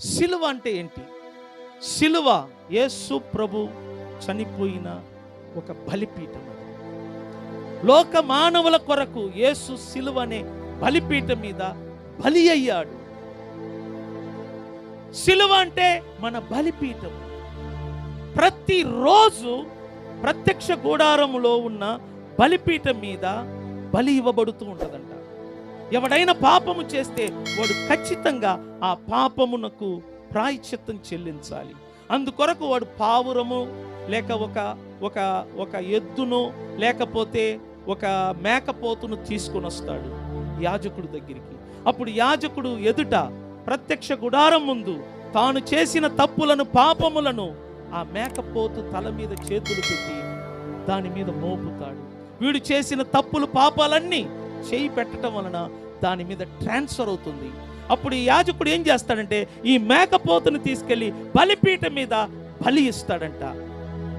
సిలువ అంటే ఏంటి? సిలువ యేసు ప్రభు చనిపోయిన ఒక బలిపీఠం. లోక మానవుల కొరకు యేసు సిలువ అనే బలిపీఠం మీద బలి అయ్యాడు. సిలువ అంటే మన బలిపీఠం. ప్రతిరోజు ప్రత్యక్ష గుడారములో ఉన్న బలిపీఠం మీద బలి ఇవ్వబడుతూ ఉంటుందంట. ఎవడైనా పాపము చేస్తే వాడు ఖచ్చితంగా ఆ పాపమునకు ప్రాయశ్చిత్తం చెల్లించాలి. అందుకొరకు వాడు పావురము లేక ఒక ఎద్దును లేకపోతే ఒక మేకపోతును తీసుకొని వస్తాడు యాజకుడి దగ్గరికి. అప్పుడు యాజకుడు ఎదుట ప్రత్యక్ష గుడారం ముందు తాను చేసిన తప్పులను పాపములను ఆ మేకపోతు తల మీద చేతులు పెట్టి దాని మీద మోపుతాడు. వీడు చేసిన తప్పులు పాపాలన్నీ చేయి పెట్టడం వలన దాని మీద ట్రాన్స్ఫర్ అవుతుంది. అప్పుడు ఈ యాజకుడు ఏం చేస్తాడంటే ఈ మేకపోతును తీసుకెళ్లి బలిపీఠం మీద బలి ఇస్తాడంట.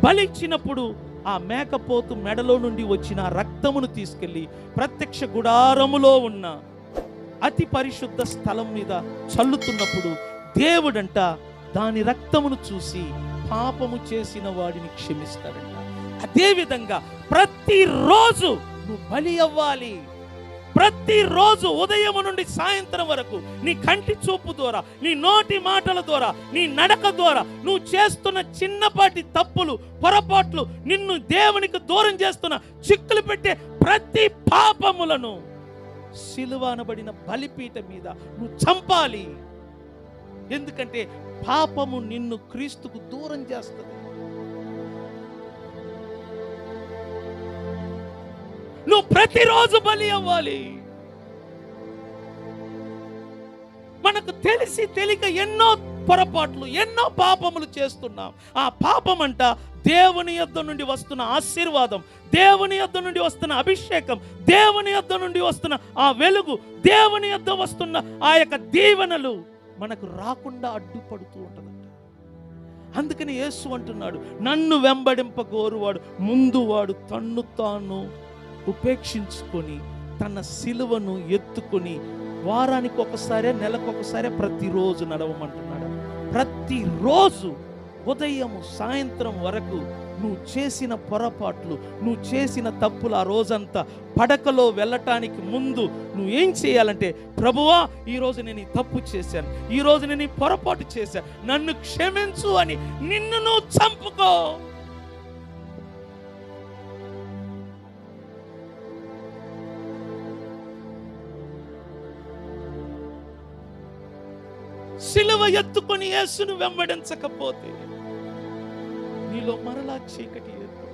బలి ఇచ్చినప్పుడు ఆ మేకపోతు మెడలో నుండి వచ్చిన రక్తమును తీసుకెళ్లి ప్రత్యక్ష గుడారములో ఉన్న అతి పరిశుద్ధ స్థలం మీద చల్లుతున్నప్పుడు దేవుడంట దాని రక్తమును చూసి పాపము చేసిన వాడిని క్షమిస్తాడంట. అదేవిధంగా ప్రతిరోజు నువ్వు బలి అవ్వాలి. ప్రతిరోజు ఉదయం నుండి సాయంత్రం వరకు నీ కంటి చూపు ద్వారా, నీ నోటి మాటల ద్వారా, నీ నడక ద్వారా నువ్వు చేస్తున్న చిన్నపాటి తప్పులు పొరపాట్లు నిన్ను దేవునికి దూరం చేస్తున్న చిక్కులు పెట్టే ప్రతి పాపములను సిలువ అనబడిన బలిపీఠం మీద నువ్వు చంపాలి. ఎందుకంటే పాపము నిన్ను క్రీస్తుకు దూరం చేస్తుంది. నువ్వు ప్రతిరోజు బలి అవ్వాలి. మనకు తెలిసి తెలియక ఎన్నో పొరపాట్లు ఎన్నో పాపములు చేస్తున్నాం. ఆ పాపం అంట దేవుని యొద్ద నుండి వస్తున్న ఆశీర్వాదం, దేవుని యొద్ద నుండి వస్తున్న అభిషేకం, దేవుని యొద్ద నుండి వస్తున్న ఆ వెలుగు, దేవుని యొద్ద వస్తున్న ఆ యొక్క దీవెనలు మనకు రాకుండా అడ్డుపడుతూ ఉంటుందంట. అందుకని యేసు అంటున్నాడు, నన్ను వెంబడింపగోరువాడు ముందు వాడు తన్ను తాను ఉపేక్షించుకొని తన సిలువను ఎత్తుకొని వారానికి ఒకసారి నెలకొకసారి ప్రతిరోజు నడవమంటున్నాడు. ప్రతిరోజు ఉదయం సాయంత్రం వరకు నువ్వు చేసిన పొరపాట్లు, నువ్వు చేసిన తప్పులు ఆ రోజంతా పడకలో వెళ్ళటానికి ముందు నువ్వు ఏం చేయాలంటే, ప్రభువా ఈరోజు నేను ఈ తప్పు చేశాను, ఈరోజు నేను ఈ పొరపాటు చేశాను, నన్ను క్షమించు అని నిన్ను నువ్వు చంపుకో. సిలువ ఎత్తుకొని యేసును వెంబడించకపోతే నీలో మరలా చీకటి ఏర్పడుతుంది.